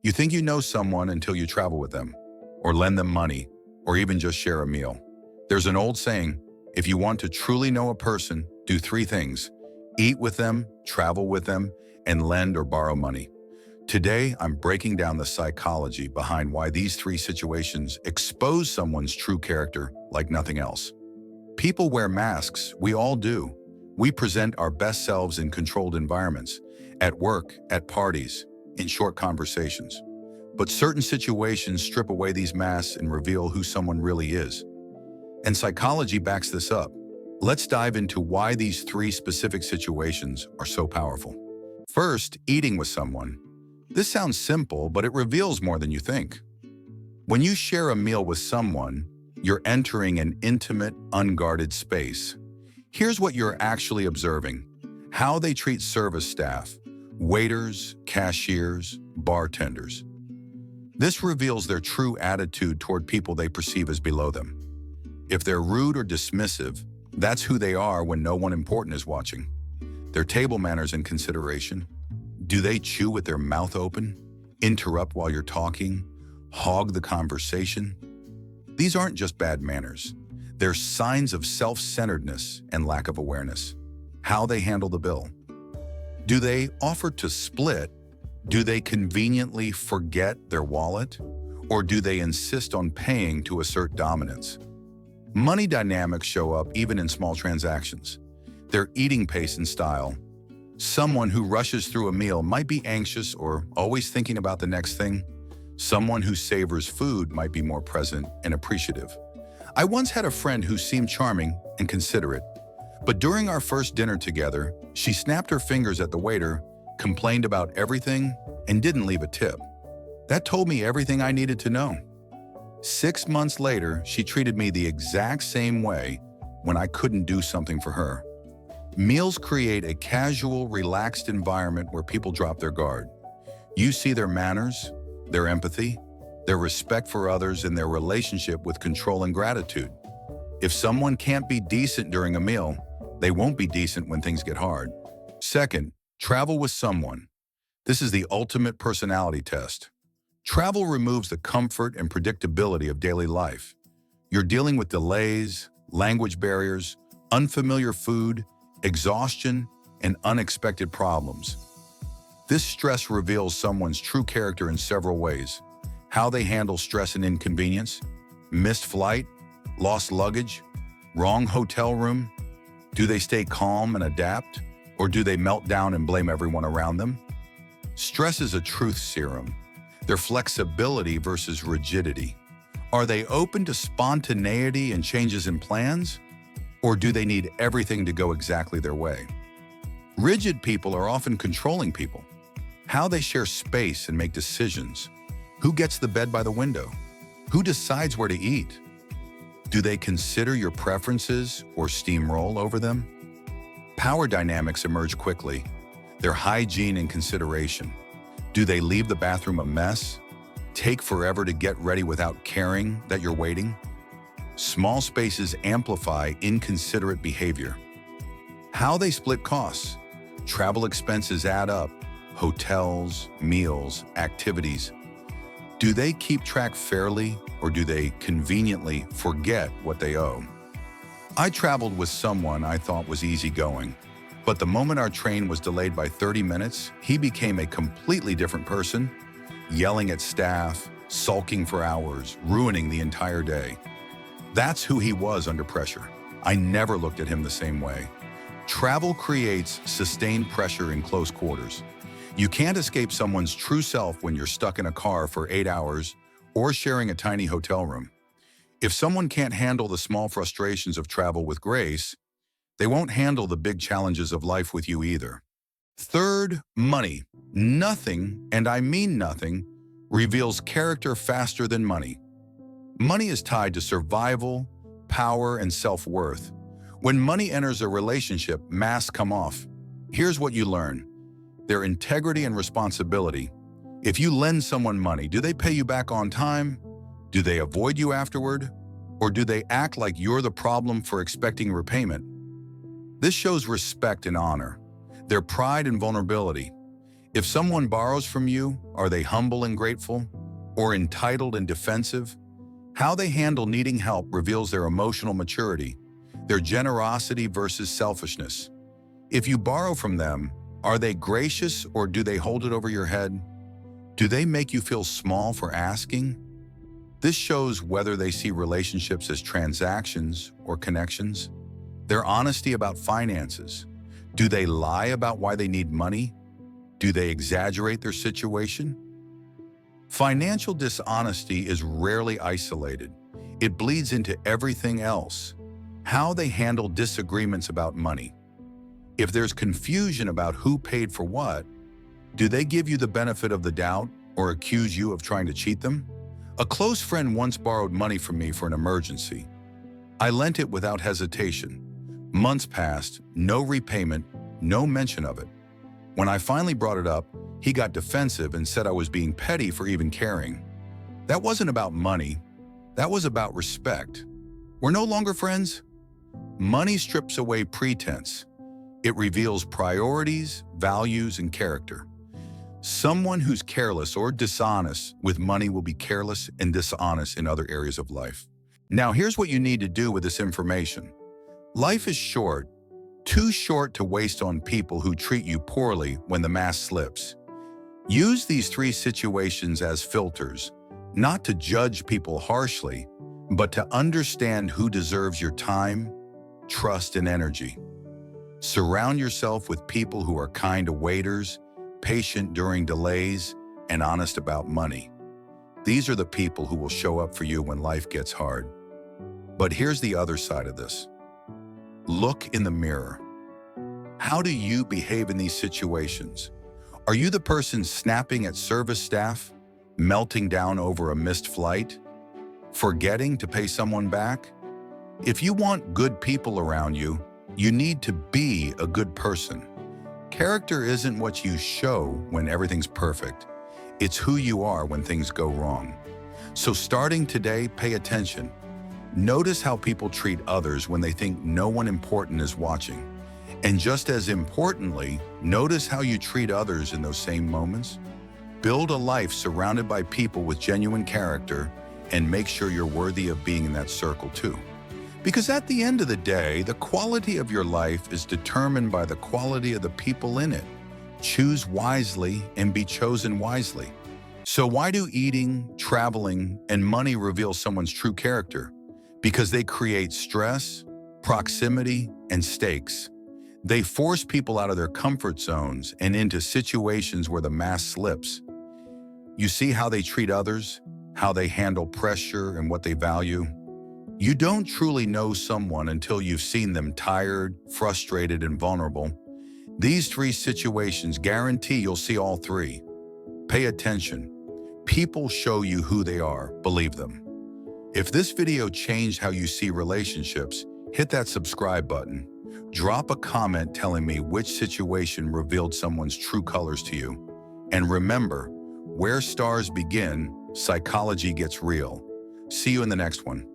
You think you know someone until you travel with them, or lend them money, or even just share a meal. There's an old saying, if you want to truly know a person, do three things: eat with them, travel with them, and lend or borrow money. Today, I'm breaking down the psychology behind why these three situations expose someone's true character like nothing else. People wear masks, we all do. We present our best selves in controlled environments, at work, at parties, in short conversations. But certain situations strip away these masks and reveal who someone really is. And psychology backs this up. Let's dive into why these three specific situations are so powerful. First, eating with someone. This sounds simple, but it reveals more than you think. When you share a meal with someone, you're entering an intimate, unguarded space. Here's what you're actually observing: how they treat service staff, waiters, cashiers, bartenders. This reveals their true attitude toward people they perceive as below them. If they're rude or dismissive, that's who they are when no one important is watching. Their table manners and consideration. Do they chew with their mouth open, interrupt while you're talking, hog the conversation? These aren't just bad manners. They're signs of self-centeredness and lack of awareness. How they handle the bill. Do they offer to split? Do they conveniently forget their wallet? Or do they insist on paying to assert dominance? Money dynamics show up even in small transactions. Their eating pace and style. Someone who rushes through a meal might be anxious or always thinking about the next thing. Someone who savors food might be more present and appreciative. I once had a friend who seemed charming and considerate, but during our first dinner together, she snapped her fingers at the waiter, complained about everything, and didn't leave a tip. That told me everything I needed to know. 6 months later, she treated me the exact same way when I couldn't do something for her. Meals create a casual, relaxed environment where people drop their guard. You see their manners, their empathy, their respect for others, and their relationship with control and gratitude. If someone can't be decent during a meal, they won't be decent when things get hard. Second, travel with someone. This is the ultimate personality test. Travel removes the comfort and predictability of daily life. You're dealing with delays, language barriers, unfamiliar food, exhaustion, and unexpected problems. This stress reveals someone's true character in several ways: how they handle stress and inconvenience, missed flight, lost luggage, wrong hotel room. Do they stay calm and adapt, or do they melt down and blame everyone around them? Stress is a truth serum. Their flexibility versus rigidity. Are they open to spontaneity and changes in plans? Or do they need everything to go exactly their way? Rigid people are often controlling people. How they share space and make decisions. Who gets the bed by the window? Who decides where to eat? Do they consider your preferences or steamroll over them? Power dynamics emerge quickly. Their hygiene and consideration. Do they leave the bathroom a mess? Take forever to get ready without caring that you're waiting? Small spaces amplify inconsiderate behavior. How they split costs. Travel expenses add up. Hotels, meals, activities. Do they keep track fairly, or do they conveniently forget what they owe? I traveled with someone I thought was easygoing, but the moment our train was delayed by 30 minutes, he became a completely different person, yelling at staff, sulking for hours, ruining the entire day. That's who he was under pressure. I never looked at him the same way. Travel creates sustained pressure in close quarters. You can't escape someone's true self when you're stuck in a car for 8 hours or sharing a tiny hotel room. If someone can't handle the small frustrations of travel with grace, they won't handle the big challenges of life with you either. Third, money. Nothing, and I mean nothing, reveals character faster than money. Money is tied to survival, power, and self-worth. When money enters a relationship, masks come off. Here's what you learn: their integrity and responsibility. If you lend someone money, do they pay you back on time? Do they avoid you afterward? Or do they act like you're the problem for expecting repayment? This shows respect and honor, their pride and vulnerability. If someone borrows from you, are they humble and grateful, or entitled and defensive? How they handle needing help reveals their emotional maturity, their generosity versus selfishness. If you borrow from them, are they gracious or do they hold it over your head? Do they make you feel small for asking? This shows whether they see relationships as transactions or connections. Their honesty about finances. Do they lie about why they need money? Do they exaggerate their situation? Financial dishonesty is rarely isolated. It bleeds into everything else. How they handle disagreements about money. If there's confusion about who paid for what, do they give you the benefit of the doubt or accuse you of trying to cheat them? A close friend once borrowed money from me for an emergency. I lent it without hesitation. Months passed, no repayment, no mention of it. When I finally brought it up, he got defensive and said I was being petty for even caring. That wasn't about money. That was about respect. We're no longer friends. Money strips away pretense. It reveals priorities, values, and character. Someone who's careless or dishonest with money will be careless and dishonest in other areas of life. Now, here's what you need to do with this information. Life is short, too short to waste on people who treat you poorly when the mask slips. Use these 3 situations as filters, not to judge people harshly, but to understand who deserves your time, trust, and energy. Surround yourself with people who are kind to waiters, patient during delays, and honest about money. These are the people who will show up for you when life gets hard. But here's the other side of this. Look in the mirror. How do you behave in these situations? Are you the person snapping at service staff, melting down over a missed flight, forgetting to pay someone back? If you want good people around you, you need to be a good person. Character isn't what you show when everything's perfect. It's who you are when things go wrong. So starting today, pay attention. Notice how people treat others when they think no one important is watching. And just as importantly, notice how you treat others in those same moments. Build a life surrounded by people with genuine character and make sure you're worthy of being in that circle too. Because at the end of the day, the quality of your life is determined by the quality of the people in it. Choose wisely and be chosen wisely. So why do eating, traveling, and money reveal someone's true character? Because they create stress, proximity, and stakes. They force people out of their comfort zones and into situations where the mask slips. You see how they treat others, how they handle pressure, and what they value? You don't truly know someone until you've seen them tired, frustrated, and vulnerable. These 3 situations guarantee you'll see all 3. Pay attention. People show you who they are, believe them. If this video changed how you see relationships, hit that subscribe button. Drop a comment telling me which situation revealed someone's true colors to you. And remember, where stars begin, psychology gets real. See you in the next one.